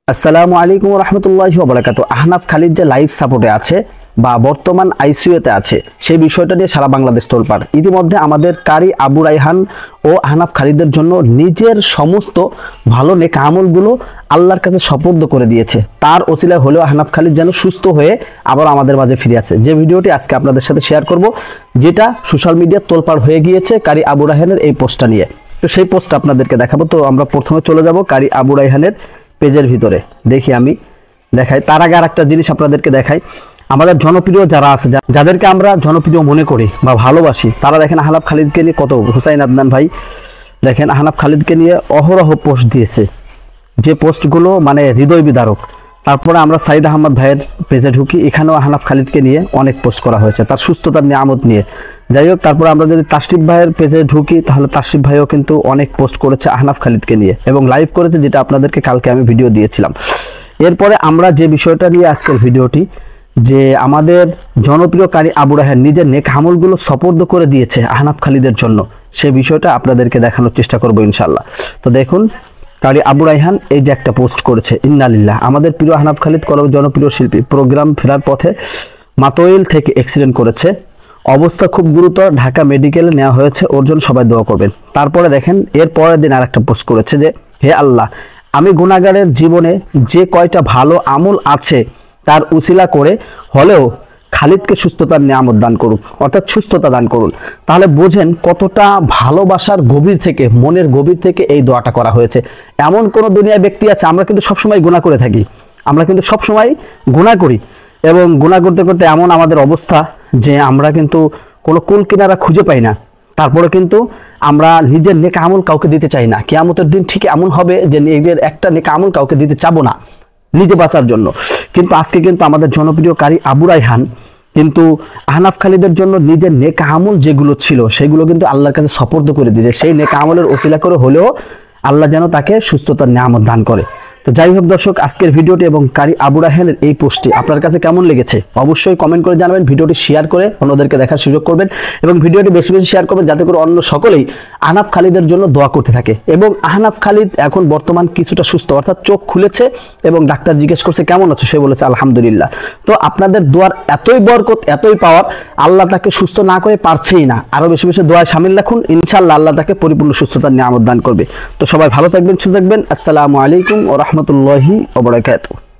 আসসালামু আলাইকুম রহমতুল্লাহি ওয়া বারাকাতুহু। আহনাফ খালিদ যে লাইফ সাপোর্টে আছে বা বর্তমান আইসিইউতে আছে সেই বিষয়টা নিয়ে সারা বাংলাদেশ তোলপাড়। ইতিমধ্যে আমাদের কারি আবু রায়হান ও আহনাফ খালিদের জন্য নিজের সমস্ত ভালো নেক আমলগুলো আল্লাহর কাছে সুপর্দ করে দিয়েছে। তার ওসিলায় হলেও আহনাফ খালিদ যেন সুস্থ হয়ে আবার আমাদের মাঝে ফিরে আসে, যে ভিডিওটি আজকে আপনাদের সাথে শেয়ার করব, যেটা সোশ্যাল মিডিয়া তোলপাড় হয়ে গিয়েছে কারি আবু রায়হানের এই পোস্টটা নিয়ে। তো সেই পোস্টটা আপনাদেরকে দেখাবো। তো আমরা প্রথমে চলে যাব কারি আবু রায়হানের পেজের ভিতরে, দেখি আমি দেখাই। তার আগে আর একটা জিনিস আপনাদেরকে দেখাই। আমাদের জনপ্রিয় যারা আছে, যাদেরকে আমরা জনপ্রিয় মনে করি বা ভালোবাসি, তারা দেখেন আহনাফ খালিদকে নিয়ে কত, হুসাইন আদনান ভাই দেখেন আহনাফ খালিদকে নিয়ে অহরহ পোস্ট দিয়েছে, যে পোস্টগুলো মানে হৃদয় বিদারক। তারপরে আমরা সাইদ আহমদ ভাইয়ের পেজে ঢুকি, এখানেও আহনাফ খালিদকে নিয়ে অনেক পোস্ট করা হয়েছে, তার সুস্থতার নিয়ামত নিয়ে। যাই হোক, তারপরে আমরা যদি তাশরিফ ভাইয়ের পেজে ঢুকি, তাহলে তাশরিফ ভাইও কিন্তু অনেক পোস্ট করেছে আহনাফ খালিদকে নিয়ে এবং লাইভ করেছে, যেটা আপনাদেরকে কালকে আমি ভিডিও দিয়েছিলাম। এরপরে আমরা যে বিষয়টা নিয়ে আজকের ভিডিওটি, যে আমাদের জনপ্রিয় কারি আবু রায়হান নিজের নেক আমলগুলো সুপর্দ করে দিয়েছে আহনাফ খালিদের জন্য, সে বিষয়টা আপনাদেরকে দেখানোর চেষ্টা করব ইনশাআল্লাহ। তো দেখুন, কারি আবু রায়হান এই যে একটা পোস্ট করেছে, ইন্নালিল্লাহ। আমাদের প্রিয় আহনাফ খালিদ জনপ্রিয় শিল্পী প্রোগ্রাম ফেরার পথে মাতোয়েল থেকে অ্যাক্সিডেন্ট করেছে, অবস্থা খুব গুরুতর, ঢাকা মেডিকেলে নেওয়া হয়েছে, ওর জন্য সবাই দোয়া করবেন। তারপরে দেখেন এর পরের দিন আর একটা পোস্ট করেছে যে, হে আল্লাহ, আমি গুনাহগারের জীবনে যে কয়টা ভালো আমল আছে তার উসিলা করে হলেও খালিদকে সুস্থতার নিয়ামত দান করুন, অর্থাৎ সুস্থতা দান করুন। তাহলে বোঝেন কতটা ভালোবাসার গভীর থেকে, মনের গভীর থেকে এই দোয়াটা করা হয়েছে। এমন কোন দুনিয়ায় ব্যক্তি আছে, আমরা কিন্তু সবসময় গুনাহ করে থাকি, আমরা কিন্তু সবসময় গুনাহ করি এবং গুনাহ করতে করতে এমন আমাদের অবস্থা যে আমরা কিন্তু কোনো কুল কিনারা খুঁজে পাই না। তারপরে কিন্তু আমরা নিজের নেক আমল কাউকে দিতে চাই না। কিয়ামতের দিন ঠিক এমন হবে যে নিজের একটা নেক আমল কাউকে দিতে চাবো না, নিজে বাঁচার জন্য। কিন্তু আজকে কিন্তু আমাদের জনপ্রিয় কারি আবু রায়হান কিন্তু আহনাফ খালিদের জন্য নিজের নেক আমল যেগুলো ছিল সেগুলো কিন্তু আল্লাহর কাছে সুপর্দ করে দিয়েছে। সেই নেক আমলের ওসিলা করে হলেও আল্লাহ যেন তাকে সুস্থতার নিয়ামত দান করে। তো যাই হোক দর্শক, আজকের ভিডিওটি এবং কারি আবু রায়হানের এই পোস্টটি আপনার কাছে কেমন লেগেছে অবশ্যই কমেন্ট করে জানাবেন। ভিডিওটি শেয়ার করে অন্যদেরকে দেখার সুযোগ করবেন এবং ভিডিওটি বেশি বেশি শেয়ার করবেন, যাতে করে অন্য সকলেই আহনাফ খালিদের জন্য দোয়া করতে থাকে। এবং আহনাফ খালিদ এখন বর্তমান কিছুটা সুস্থ, অর্থাৎ চোখ খুলেছে এবং ডাক্তার জিজ্ঞেস করছে কেমন আছো, সে বলেছে আলহামদুলিল্লাহ। তো আপনাদের দোয়ার এতই বরকত, এতই পাওয়ার, আল্লাহ তাকে সুস্থ না করে পারছেই না, আরো বেশি বেশি দোয়ায় শামিল রাখুন, ইনশাআল্লাহ আল্লাহ তাকে পরিপূর্ণ সুস্থতার নিয়ামত দান করবে। তো সবাই ভালো থাকবেন, সুস্থ থাকবেন। আসসালামু আলাইকুম ওয়া রাহমাতুল্লাহি ওয়া বারাকাতুহু।